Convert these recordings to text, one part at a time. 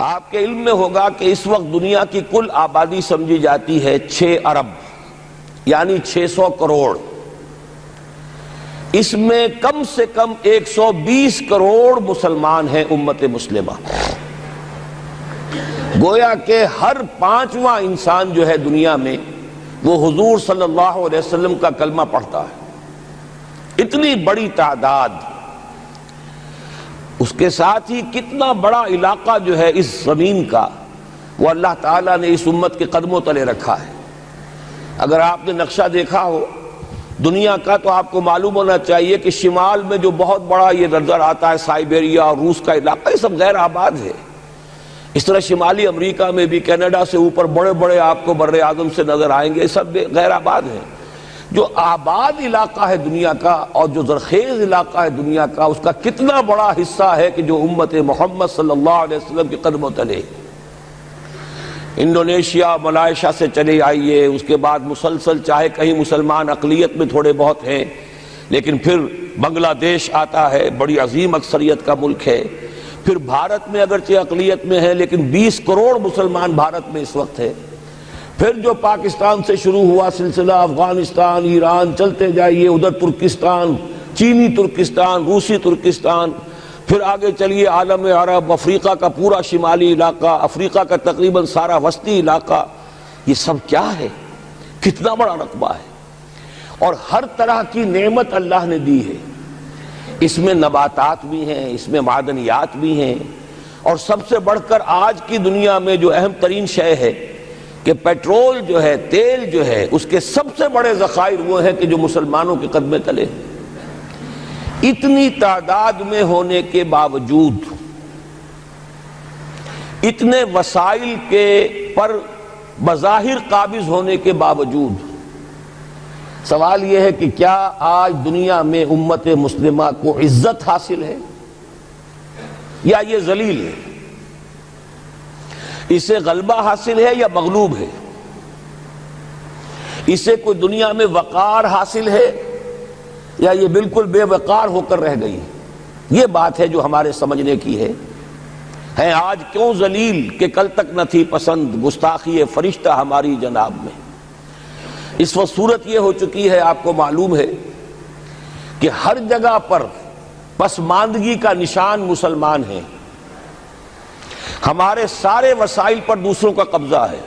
آپ کے علم میں ہوگا کہ اس وقت دنیا کی کل آبادی سمجھی جاتی ہے 6 ارب یعنی 600 کروڑ. اس میں کم سے کم 120 کروڑ مسلمان ہیں امت مسلمہ. گویا کہ ہر 5واں انسان جو ہے دنیا میں وہ حضور صلی اللہ علیہ وسلم کا کلمہ پڑھتا ہے. اتنی بڑی تعداد. اس کے ساتھ ہی کتنا بڑا علاقہ جو ہے اس زمین کا وہ اللہ تعالیٰ نے اس امت کے قدموں تلے رکھا ہے. اگر آپ نے نقشہ دیکھا ہو دنیا کا تو آپ کو معلوم ہونا چاہیے کہ شمال میں جو بہت بڑا یہ نظر آتا ہے سائبیریا اور روس کا علاقہ، یہ سب غیر آباد ہے. اس طرح شمالی امریکہ میں بھی کینیڈا سے اوپر بڑے بڑے آپ کو بر اعظم سے نظر آئیں گے، یہ سب غیر آباد ہیں. جو آباد علاقہ ہے دنیا کا اور جو زرخیز علاقہ ہے دنیا کا، اس کا کتنا بڑا حصہ ہے کہ جو امت محمد صلی اللہ علیہ وسلم کے قدموں تلے. انڈونیشیا ملائیشیا سے چلے آئیے، اس کے بعد مسلسل چاہے کہیں مسلمان اقلیت میں تھوڑے بہت ہیں، لیکن پھر بنگلہ دیش آتا ہے، بڑی عظیم اکثریت کا ملک ہے. پھر بھارت میں اگرچہ اقلیت میں ہے لیکن 20 کروڑ مسلمان بھارت میں اس وقت ہے. پھر جو پاکستان سے شروع ہوا سلسلہ، افغانستان، ایران، چلتے جائیے ادھر ترکستان، چینی ترکستان، روسی ترکستان، پھر آگے چلیے عالم عرب، افریقہ کا پورا شمالی علاقہ، افریقہ کا تقریباً سارا وسطی علاقہ. یہ سب کیا ہے؟ کتنا بڑا رقبہ ہے. اور ہر طرح کی نعمت اللہ نے دی ہے. اس میں نباتات بھی ہیں، اس میں معدنیات بھی ہیں، اور سب سے بڑھ کر آج کی دنیا میں جو اہم ترین شے ہے کہ پیٹرول جو ہے، تیل جو ہے، اس کے سب سے بڑے ذخائر وہ ہیں کہ جو مسلمانوں کے قدمے تلے. اتنی تعداد میں ہونے کے باوجود، اتنے وسائل کے پر بظاہر قابض ہونے کے باوجود، سوال یہ ہے کہ کیا آج دنیا میں امت مسلمہ کو عزت حاصل ہے یا یہ ذلیل ہے؟ اسے غلبہ حاصل ہے یا مغلوب ہے؟ اسے کوئی دنیا میں وقار حاصل ہے یا یہ بالکل بے وقار ہو کر رہ گئی؟ یہ بات ہے جو ہمارے سمجھنے کی ہے. آج کیوں ذلیل کہ کل تک نہ تھی پسند گستاخی فرشتہ ہماری جناب میں. اس وقت صورت یہ ہو چکی ہے، آپ کو معلوم ہے کہ ہر جگہ پر پسماندگی کا نشان مسلمان ہیں. ہمارے سارے وسائل پر دوسروں کا قبضہ ہے.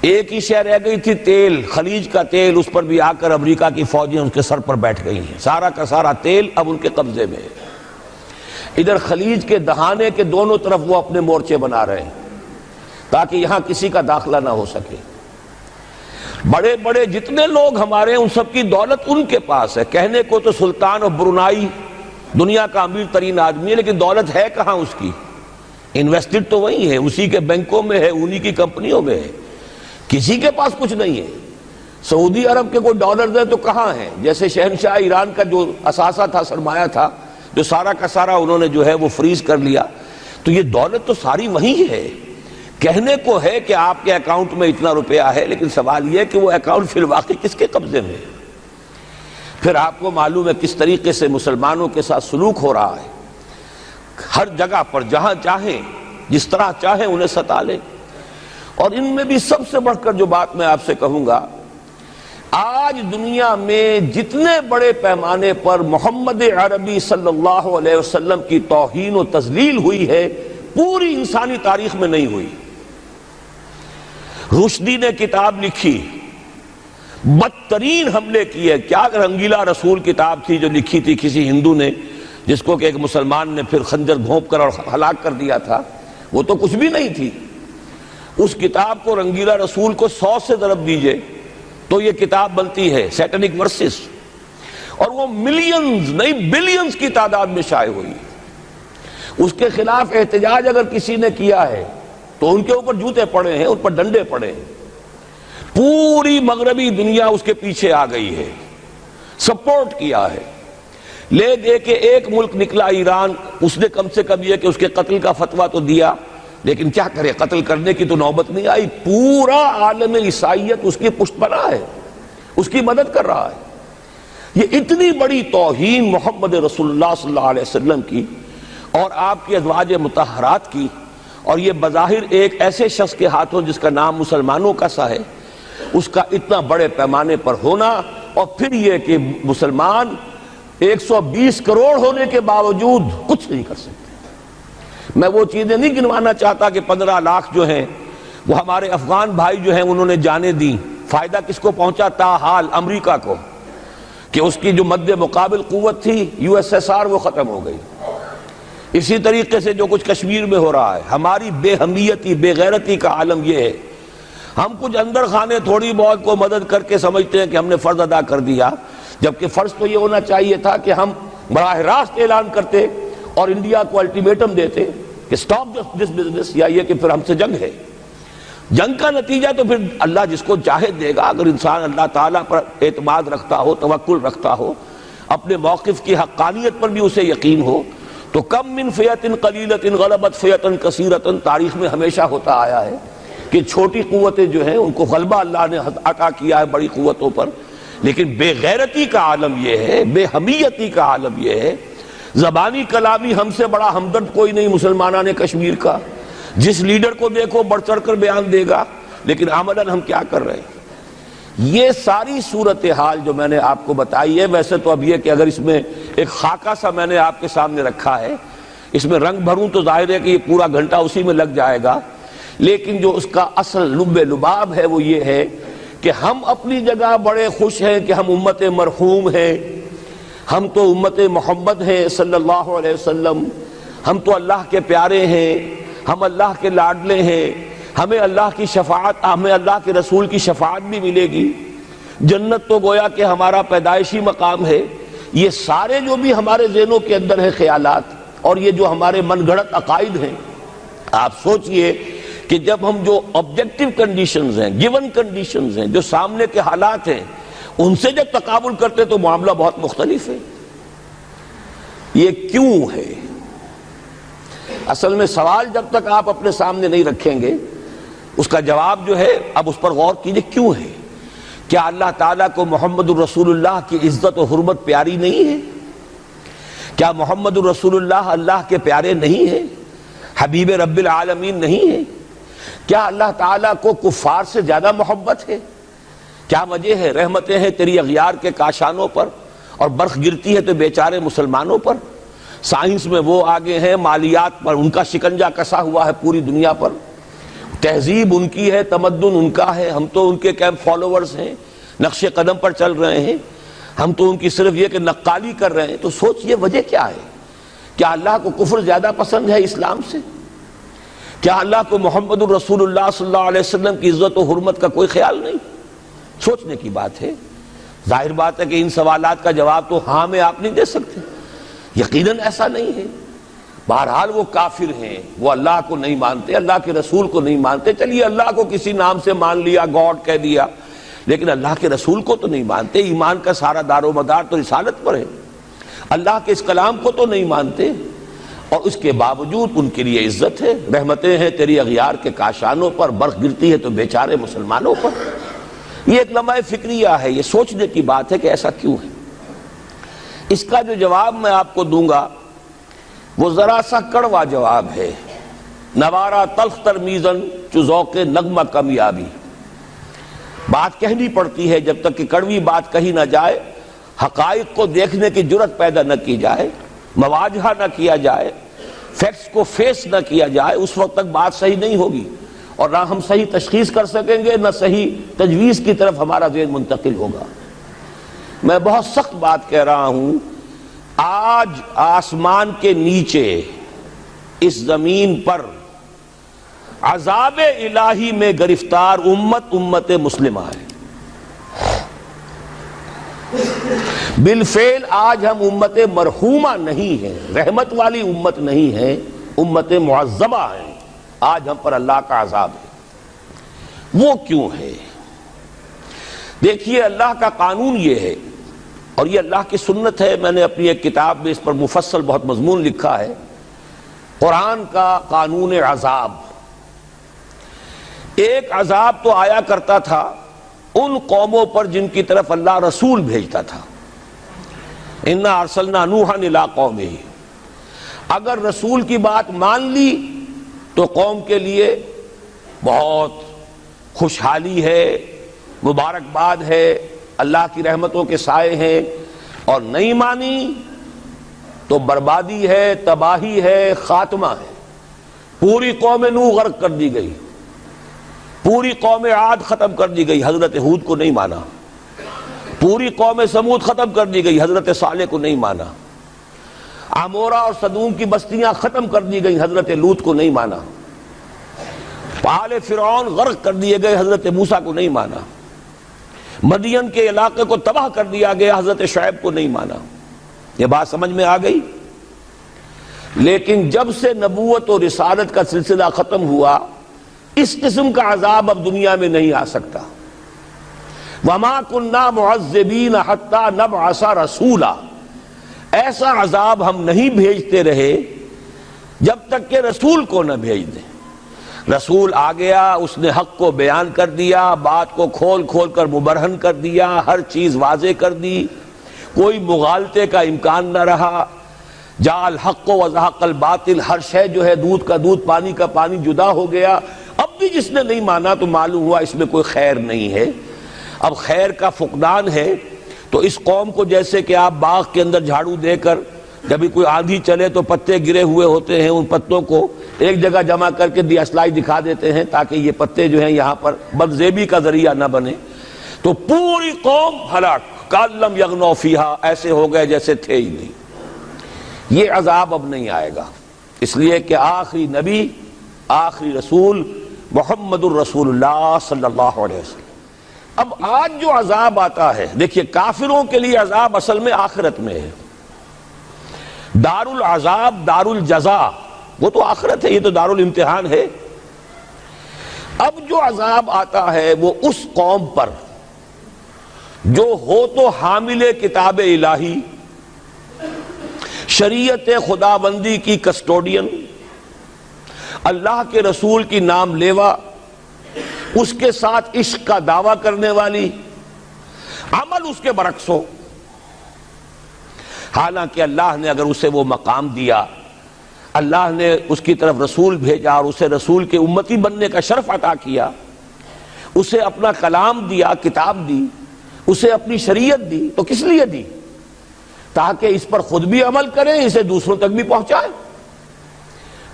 ایک ہی شے رہ گئی تھی تیل، خلیج کا تیل، اس پر بھی آ کر امریکہ کی فوجیں ان کے سر پر بیٹھ گئی ہیں. سارا کا سارا تیل اب ان کے قبضے میں ہے. ادھر خلیج کے دہانے کے دونوں طرف وہ اپنے مورچے بنا رہے ہیں تاکہ یہاں کسی کا داخلہ نہ ہو سکے. بڑے بڑے جتنے لوگ ہمارے ہیں ان سب کی دولت ان کے پاس ہے. کہنے کو تو سلطان آف برونائی دنیا کا امیر ترین آدمی ہے، لیکن دولت ہے کہاں اس کی؟ انویسٹڈ تو وہی ہے، اسی کے بینکوں میں ہے، انہی کی کمپنیوں میں ہے. کسی کے پاس کچھ نہیں ہے. سعودی عرب کے کوئی ڈالرز ہیں تو کہاں ہیں؟ جیسے شہنشاہ ایران کا جو اثاثہ تھا، سرمایہ تھا، جو سارا کا سارا انہوں نے جو ہے وہ فریز کر لیا. تو یہ دولت تو ساری وہی ہے. کہنے کو ہے کہ آپ کے اکاؤنٹ میں اتنا روپیہ ہے، لیکن سوال یہ کہ وہ اکاؤنٹ فی الواقع کس کے قبضے میں ہے؟ پھر آپ کو معلوم ہے کس طریقے سے مسلمانوں کے ساتھ سلوک ہو رہا ہے. ہر جگہ پر جہاں چاہیں، جس طرح چاہیں انہیں ستا لیں. اور ان میں بھی سب سے بڑھ کر جو بات میں آپ سے کہوں گا، آج دنیا میں جتنے بڑے پیمانے پر محمد عربی صلی اللہ علیہ وسلم کی توہین و تذلیل ہوئی ہے، پوری انسانی تاریخ میں نہیں ہوئی. رشدی نے کتاب لکھی، بدترین حملے کیے. کیا رنگیلا رسول کتاب تھی جو لکھی تھی کسی ہندو نے، جس کو کہ ایک مسلمان نے پھر خنجر گھونپ کر اور ہلاک کر دیا تھا. وہ تو کچھ بھی نہیں تھی. اس کتاب کو رنگیلا رسول کو 100 سے ضرب دیجئے تو یہ کتاب بنتی ہے سیٹنک ورسز، اور وہ ملینز نہیں بلینز کی تعداد میں شائع ہوئی. اس کے خلاف احتجاج اگر کسی نے کیا ہے تو ان کے اوپر جوتے پڑے ہیں، ان پر ڈنڈے پڑے ہیں. پوری مغربی دنیا اس کے پیچھے آ گئی ہے، سپورٹ کیا ہے. لے دے کے ایک ملک نکلا ایران، اس نے کم سے کم یہ کہ اس کے قتل کا فتویٰ تو دیا، لیکن کیا کرے، قتل کرنے کی تو نوبت نہیں آئی. پورا عالم عیسائیت اس کی پشت پناہ ہے، اس کی مدد کر رہا ہے. یہ اتنی بڑی توہین محمد رسول اللہ صلی اللہ علیہ وسلم کی اور آپ کی ازواج مطہرات کی اور یہ بظاہر ایک ایسے شخص کے ہاتھوں جس کا نام مسلمانوں کا سا ہے، اس کا اتنا بڑے پیمانے پر ہونا، اور پھر یہ کہ مسلمان 120 کروڑ ہونے کے باوجود کچھ نہیں کر سکتے۔ میں وہ چیزیں نہیں گنوانا چاہتا کہ 15 لاکھ جو ہیں وہ ہمارے افغان بھائی جو ہیں انہوں نے جانیں دیں، فائدہ کس کو پہنچا؟ تاحال امریکہ کو، کہ اس کی جو مد مقابل قوت تھی USSR وہ ختم ہو گئی۔ اسی طریقے سے جو کچھ کشمیر میں ہو رہا ہے، ہماری بے حمیتی، بے غیرتی کا عالم یہ ہے، ہم کچھ اندر خانے تھوڑی بہت کو مدد کر کے سمجھتے ہیں کہ ہم نے فرض ادا کر دیا، جبکہ فرض تو یہ ہونا چاہیے تھا کہ ہم براہ راست اعلان کرتے اور انڈیا کو الٹیمیٹم دیتے کہ سٹاپ دس بزنس، یا یہ کہ پھر ہم سے جنگ ہے۔ جنگ کا نتیجہ تو پھر اللہ جس کو چاہے دے گا، اگر انسان اللہ تعالیٰ پر اعتماد رکھتا ہو، توکل رکھتا ہو، اپنے موقف کی حقانیت پر بھی اسے یقین ہو، تو کم من فیۃ قلیلۃ غلبت فیۃ کثیرۃ، تاریخ میں ہمیشہ ہوتا آیا ہے کہ چھوٹی قوتیں جو ہیں ان کو غلبہ اللہ نے عطا کیا ہے بڑی قوتوں پر، لیکن بے غیرتی کا عالم یہ ہے، بے حمیتی کا عالم یہ ہے، زبانی کلامی ہم سے بڑا ہمدرد کوئی نہیں مسلمانان کشمیر کا، جس لیڈر کو دیکھو بڑھ چڑھ کر بیان دے گا، لیکن عملاً ہم کیا کر رہے ہیں؟ یہ ساری صورتحال جو میں نے آپ کو بتائی ہے، ویسے تو اب یہ کہ اگر اس میں ایک خاکہ سا میں نے آپ کے سامنے رکھا ہے، اس میں رنگ بھروں تو ظاہر ہے کہ یہ پورا گھنٹہ اسی میں لگ جائے گا، لیکن جو اس کا اصل لب لباب ہے وہ یہ ہے کہ ہم اپنی جگہ بڑے خوش ہیں کہ ہم امت مرحوم ہیں، ہم تو امت محمد ہیں صلی اللہ علیہ وسلم، ہم تو اللہ کے پیارے ہیں، ہم اللہ کے لاڈلے ہیں، ہمیں اللہ کی شفاعت، ہمیں اللہ کے رسول کی شفاعت بھی ملے گی، جنت تو گویا کہ ہمارا پیدائشی مقام ہے۔ یہ سارے جو بھی ہمارے ذہنوں کے اندر ہیں خیالات، اور یہ جو ہمارے من گھڑت عقائد ہیں، آپ سوچئے کہ جب ہم جو آبجیکٹیو کنڈیشنز ہیں، گیون کنڈیشنز ہیں، جو سامنے کے حالات ہیں، ان سے جب تقابل کرتے تو معاملہ بہت مختلف ہے۔ یہ کیوں ہے؟ اصل میں سوال جب تک آپ اپنے سامنے نہیں رکھیں گے، اس کا جواب جو ہے اب اس پر غور کیجئے، کیوں ہے؟ کیا اللہ تعالیٰ کو محمد الرسول اللہ کی عزت و حرمت پیاری نہیں ہے؟ کیا محمد الرسول اللہ اللہ کے پیارے نہیں ہیں؟ حبیب رب العالمین نہیں ہے؟ کیا اللہ تعالیٰ کو کفار سے زیادہ محبت ہے؟ کیا وجہ ہے؟ رحمتیں ہیں تیری اغیار کے کاشانوں پر، اور برف گرتی ہے تو بیچارے مسلمانوں پر۔ سائنس میں وہ آگے ہیں، مالیات پر ان کا شکنجہ کسا ہوا ہے پوری دنیا پر، تہذیب ان کی ہے، تمدن ان کا ہے، ہم تو ان کے کیمپ فالوورز ہیں، نقش قدم پر چل رہے ہیں، ہم تو ان کی صرف یہ کہ نقالی کر رہے ہیں۔ تو سوچئے وجہ کیا ہے؟ کیا اللہ کو کفر زیادہ پسند ہے اسلام سے؟ کیا اللہ کو محمد الرسول اللہ صلی اللہ علیہ وسلم کی عزت و حرمت کا کوئی خیال نہیں؟ سوچنے کی بات ہے۔ ظاہر بات ہے کہ ان سوالات کا جواب تو ہاں میں آپ نہیں دے سکتے، یقیناً ایسا نہیں ہے۔ بہرحال وہ کافر ہیں، وہ اللہ کو نہیں مانتے، اللہ کے رسول کو نہیں مانتے، چلیے اللہ کو کسی نام سے مان لیا، گاڈ کہہ دیا، لیکن اللہ کے رسول کو تو نہیں مانتے۔ ایمان کا سارا دار و مدار تو رسالت پر ہے، اللہ کے اس کلام کو تو نہیں مانتے، اور اس کے باوجود ان کے لیے عزت ہے، رحمتیں ہیں تیری اغیار کے کاشانوں پر، برف گرتی ہے تو بیچارے مسلمانوں پر۔ یہ ایک لمحہ فکریہ ہے، یہ سوچنے کی بات ہے کہ ایسا کیوں ہے۔ اس کا جو جواب میں آپ کو دوں گا وہ ذرا سا کڑوا جواب ہے، نوارا تلخ ترمیزن چو ذوق نغمہ کمیابی۔ بات کہنی پڑتی ہے، جب تک کہ کڑوی بات کہی نہ جائے، حقائق کو دیکھنے کی جرت پیدا نہ کی جائے، مواجہہ نہ کیا جائے، فیکٹس کو فیس نہ کیا جائے، اس وقت تک بات صحیح نہیں ہوگی، اور نہ ہم صحیح تشخیص کر سکیں گے، نہ صحیح تجویز کی طرف ہمارا ذہن منتقل ہوگا۔ میں بہت سخت بات کہہ رہا ہوں، آج آسمان کے نیچے اس زمین پر عذاب الہی میں گرفتار امت مسلمہ ہے۔ بالفعل آج ہم امت مرحومہ نہیں ہیں، رحمت والی امت نہیں ہے، امت معذبہ ہیں، آج ہم پر اللہ کا عذاب ہے۔ وہ کیوں ہے؟ دیکھیے اللہ کا قانون یہ ہے، اور یہ اللہ کی سنت ہے، میں نے اپنی ایک کتاب میں اس پر مفصل بہت مضمون لکھا ہے، قرآن کا قانون عذاب۔ ایک عذاب تو آیا کرتا تھا ان قوموں پر جن کی طرف اللہ رسول بھیجتا تھا، اِنَّا أَرْسَلْنَا نُوحًا إِلَىٰ قَوْمِهِ، اگر رسول کی بات مان لی تو قوم کے لیے بہت خوشحالی ہے، مبارکباد ہے، اللہ کی رحمتوں کے سائے ہیں، اور نہیں مانی تو بربادی ہے، تباہی ہے، خاتمہ ہے۔ پوری قوم نوح غرق کر دی گئی، پوری قوم عاد ختم کر دی گئی، حضرت ہود کو نہیں مانا۔ پوری قوم سمود ختم کر دی گئی، حضرت صالح کو نہیں مانا۔ عمورہ اور صدوم کی بستیاں ختم کر دی گئی، حضرت لوط کو نہیں مانا۔ آل فرعون غرق کر دیے گئے، حضرت موسیٰ کو نہیں مانا۔ مدین کے علاقے کو تباہ کر دیا گیا، حضرت شعیب کو نہیں مانا۔ یہ بات سمجھ میں آ گئی؟ لیکن جب سے نبوت اور رسالت کا سلسلہ ختم ہوا، اس قسم کا عذاب اب دنیا میں نہیں آ سکتا۔ وَمَا كُنَّا مُعَذِّبِينَ حَتَّى نَبْعَثَ رَسُولًا، ایسا عذاب ہم نہیں بھیجتے رہے جب تک کہ رسول کو نہ بھیج دیں۔ رسول آ گیا، اس نے حق کو بیان کر دیا، بات کو کھول کھول کر مبرہن کر دیا، ہر چیز واضح کر دی، کوئی مغالطے کا امکان نہ رہا۔ جاء الحق وزهق الباطل، ہر شے جو ہے دودھ کا دودھ، پانی کا پانی جدا ہو گیا۔ اب بھی جس نے نہیں مانا تو معلوم ہوا اس میں کوئی خیر نہیں ہے، اب خیر کا فقدان ہے۔ تو اس قوم کو جیسے کہ آپ باغ کے اندر جھاڑو دے کر جب بھی کوئی آندھی چلے تو پتے گرے ہوئے ہوتے ہیں، ان پتوں کو ایک جگہ جمع کر کے دیاسلائی دکھا دیتے ہیں تاکہ یہ پتے جو ہیں یہاں پر بدزیبی کا ذریعہ نہ بنے، تو پوری قوم ہلاک، کأن لم یغنوا فیہا، ایسے ہو گئے جیسے تھے ہی نہیں۔ یہ عذاب اب نہیں آئے گا، اس لیے کہ آخری نبی، آخری رسول محمد الرسول اللہ صلی اللہ علیہ وسلم۔ اب آج جو عذاب آتا ہے، دیکھیے کافروں کے لیے عذاب اصل میں آخرت میں ہے۔ دار العذاب، دار الجزا، وہ تو آخرت ہے، یہ تو دار الامتحان ہے۔ اب جو عذاب آتا ہے وہ اس قوم پر جو ہو تو حامل کتاب الہی، شریعت خداوندی کی کسٹوڈین، اللہ کے رسول کی نام لیوا، اس کے ساتھ عشق کا دعویٰ کرنے والی، عمل اس کے برعکس ہو۔ حالانکہ اللہ نے اگر اسے وہ مقام دیا، اللہ نے اس کی طرف رسول بھیجا اور اسے رسول کے امتی بننے کا شرف عطا کیا، اسے اپنا کلام دیا، کتاب دی، اسے اپنی شریعت دی، تو کس لیے دی؟ تاکہ اس پر خود بھی عمل کریں، اسے دوسروں تک بھی پہنچائیں۔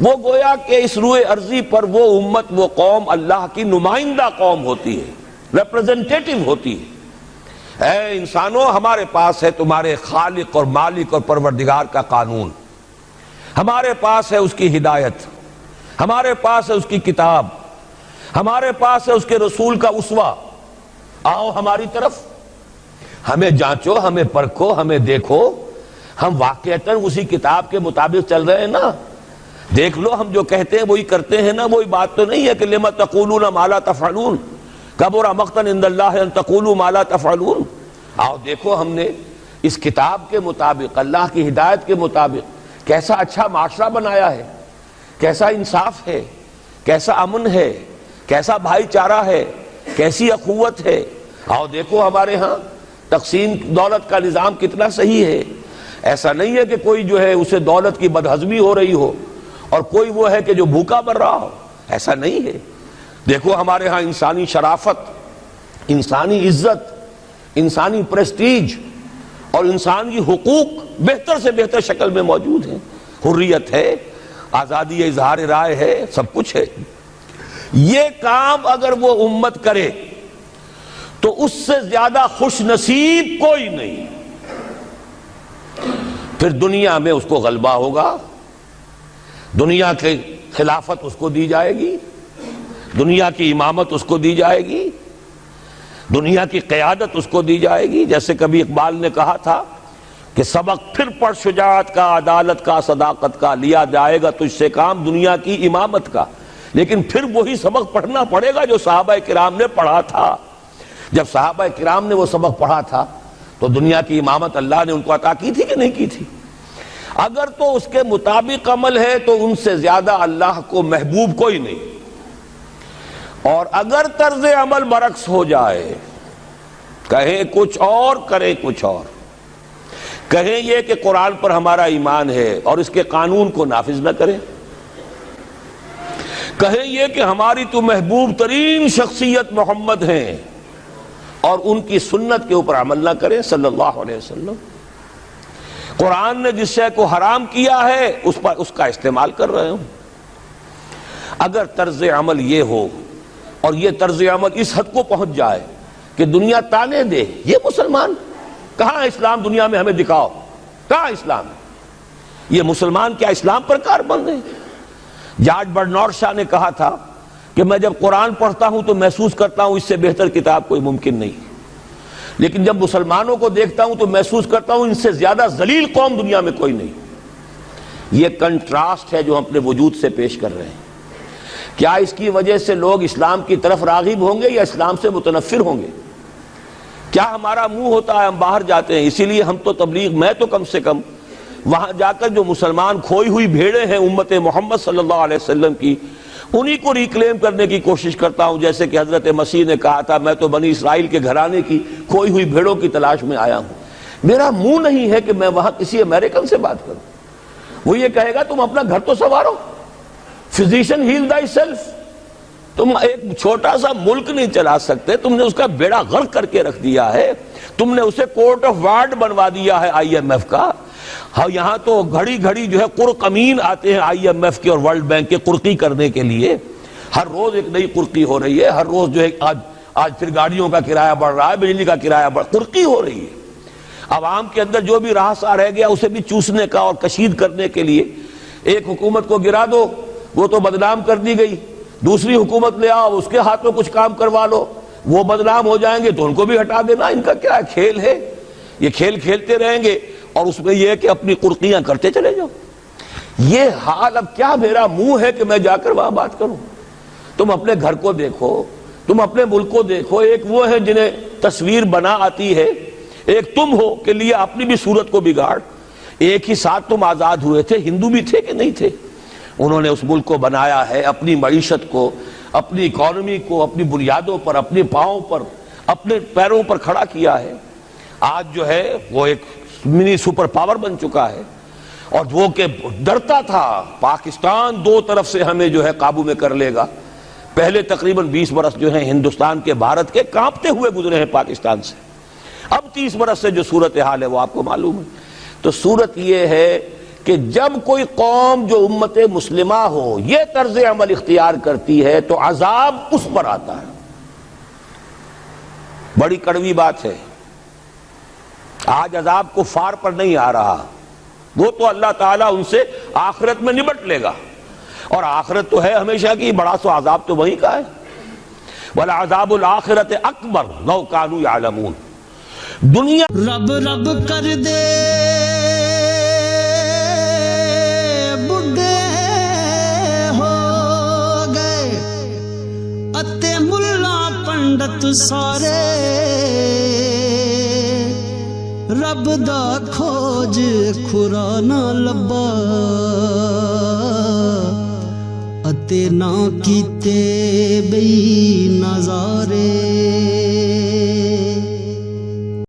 وہ گویا کہ اس روئے ارضی پر وہ امت، وہ قوم اللہ کی نمائندہ قوم ہوتی ہے، ریپرزنٹیٹو ہوتی ہے۔ اے انسانوں، ہمارے پاس ہے تمہارے خالق اور مالک اور پروردگار کا قانون، ہمارے پاس ہے اس کی ہدایت، ہمارے پاس ہے اس کی کتاب، ہمارے پاس ہے اس کے رسول کا اسوہ۔ آؤ ہماری طرف، ہمیں جانچو، ہمیں پرکھو، ہمیں دیکھو، ہم واقعتاً اسی کتاب کے مطابق چل رہے ہیں نا؟ دیکھ لو ہم جو کہتے ہیں وہی کرتے ہیں نا؟ وہی بات تو نہیں ہے کہ لما تقولون ما لا تفعلون، کبر مقتا عند اللہ ان تقولوا ما لا تفعلون۔ آؤ دیکھو ہم نے اس کتاب کے مطابق، اللہ کی ہدایت کے مطابق کیسا اچھا معاشرہ بنایا ہے، کیسا انصاف ہے، کیسا امن ہے، کیسا بھائی چارہ ہے، کیسی اخوت ہے۔ آؤ دیکھو ہمارے ہاں تقسیم دولت کا نظام کتنا صحیح ہے۔ ایسا نہیں ہے کہ کوئی جو ہے اسے دولت کی بدہضمی ہو رہی ہو اور کوئی وہ ہے کہ جو بھوکا مر رہا ہو، ایسا نہیں ہے۔ دیکھو ہمارے ہاں انسانی شرافت، انسانی عزت، انسانی پریسٹیج اور انسانی حقوق بہتر سے بہتر شکل میں موجود ہیں، حریت ہے، آزادی اظہار رائے ہے، سب کچھ ہے۔ یہ کام اگر وہ امت کرے تو اس سے زیادہ خوش نصیب کوئی نہیں۔ پھر دنیا میں اس کو غلبہ ہوگا، دنیا کی خلافت اس کو دی جائے گی، دنیا کی امامت اس کو دی جائے گی، دنیا کی قیادت اس کو دی جائے گی۔ جیسے کبھی اقبال نے کہا تھا کہ سبق پھر پڑھ شجاعت کا، عدالت کا، صداقت کا، لیا جائے گا تجھ سے کام دنیا کی امامت کا۔ لیکن پھر وہی سبق پڑھنا پڑے گا جو صحابہ کرام نے پڑھا تھا۔ جب صحابہ کرام نے وہ سبق پڑھا تھا تو دنیا کی امامت اللہ نے ان کو عطا کی تھی کہ نہیں کی تھی؟ اگر تو اس کے مطابق عمل ہے تو ان سے زیادہ اللہ کو محبوب کوئی نہیں، اور اگر طرز عمل برعکس ہو جائے، کہیں کچھ اور کریں کچھ اور، کہیں یہ کہ قرآن پر ہمارا ایمان ہے اور اس کے قانون کو نافذ نہ کریں، کہیں یہ کہ ہماری تو محبوب ترین شخصیت محمد ہیں اور ان کی سنت کے اوپر عمل نہ کریں صلی اللہ علیہ وسلم. قرآن نے جس شے کو حرام کیا ہے اس کا استعمال کر رہے ہوں. اگر طرز عمل یہ ہو اور یہ طرز عمل اس حد کو پہنچ جائے کہ دنیا تانے دے یہ مسلمان کہاں اسلام دنیا میں ہمیں دکھاؤ, کہاں اسلام ہے؟ یہ مسلمان کیا اسلام پر کاربند ہیں؟ جارج برنارڈ شاہ نے کہا تھا کہ میں جب قرآن پڑھتا ہوں تو محسوس کرتا ہوں اس سے بہتر کتاب کوئی ممکن نہیں, لیکن جب مسلمانوں کو دیکھتا ہوں تو محسوس کرتا ہوں ان سے زیادہ ذلیل قوم دنیا میں کوئی نہیں. یہ کنٹراسٹ ہے جو ہم اپنے وجود سے پیش کر رہے ہیں. کیا اس کی وجہ سے لوگ اسلام کی طرف راغب ہوں گے یا اسلام سے متنفر ہوں گے؟ کیا ہمارا منہ ہوتا ہے ہم باہر جاتے ہیں؟ اسی لیے ہم تو تبلیغ, میں تو کم سے کم وہاں جا کر جو مسلمان کھوئی ہوئی بھیڑیں ہیں امت محمد صلی اللہ علیہ وسلم کی, انہی کو ریکلیم کرنے کی کوشش کرتا ہوں. جیسے کہ حضرت مسیح نے کہا تھا میں تو بنی اسرائیل کے گھرانے کی کھوئی ہوئی بھیڑوں کی تلاش میں آیا ہوں. میرا منہ نہیں ہے کہ میں وہاں کسی امریکن سے بات کروں. وہ یہ کہے گا تم اپنا گھر تو سنوارو, فزیشن ہیل تھائی سیلف. تم ایک چھوٹا سا ملک نہیں چلا سکتے, تم نے اس کا بیڑا غرق کر کے رکھ دیا ہے. تم نے اسے کورٹ آف وارڈ بنوا دیا ہے IMF کا. ہاں یہاں تو گھڑی گھڑی جو ہے قرق امین آتے ہیں IMF کے اور ورلڈ بینک کے قرقی کرنے کے لیے. ہر روز ایک نئی قرقی ہو رہی ہے, ہر روز جو ہے آج پھر گاڑیوں کا کرایہ بڑھ رہا ہے, بجلی کا کرایہ قرقی ہو رہی ہے. عوام کے اندر جو بھی راہ رہ گیا اسے بھی چوسنے کا اور کشید کرنے کے لیے. ایک حکومت کو گرا دو وہ تو بدنام کر دی گئی, دوسری حکومت لے آؤ اس کے ہاتھ میں کچھ کام کروا لو, وہ بدنام ہو جائیں گے تو ان کو بھی ہٹا دینا. ان کا کیا کھیل ہے؟ یہ کھیل کھیلتے رہیں گے اور اس میں یہ ہے کہ اپنی قرقیاں کرتے چلے جاؤ. یہ حال اب کیا میرا منہ ہے کہ میں جا کر وہاں بات کروں؟ تم اپنے گھر کو دیکھو, تم اپنے ملک کو دیکھو. ایک وہ ہے جنہیں تصویر بنا آتی ہے, ایک تم ہو کہ لیے اپنی بھی صورت کو بگاڑ. ایک ہی ساتھ تم آزاد ہوئے تھے, ہندو بھی تھے کہ نہیں تھے. انہوں نے اس ملک کو بنایا ہے, اپنی معیشت کو, اپنی اکانومی کو اپنی بنیادوں پر, اپنے پاؤں پر, اپنے پیروں پر کھڑا کیا ہے. آج جو ہے وہ ایک منی سپر پاور بن چکا ہے. اور وہ کہ ڈرتا تھا پاکستان دو طرف سے ہمیں جو ہے قابو میں کر لے گا. پہلے تقریباً 20 برس جو ہیں ہندوستان کے, بھارت کے کانپتے ہوئے گزرے ہیں پاکستان سے. اب 30 برس سے جو صورتحال ہے وہ آپ کو معلوم ہے. تو صورت یہ ہے کہ جب کوئی قوم جو امت مسلمہ ہو یہ طرز عمل اختیار کرتی ہے تو عذاب اس پر آتا ہے. بڑی کڑوی بات ہے. آج عذاب کفار پر نہیں آ رہا, وہ تو اللہ تعالیٰ ان سے آخرت میں نبٹ لے گا, اور آخرت تو ہے ہمیشہ کی, بڑا سو عذاب تو وہی کا ہے. وَلَعَذَابُ الْآخِرَةِ أَكْبَرُ لَوْ كَانُوا يَعْلَمُونَ. دنیا رب رب کر دے بڈھے ہو گئے اتے ملا پنڈت سارے, رب دا کھوج کھرا نہ لبا اتے نہ کیتے بئی نظارے.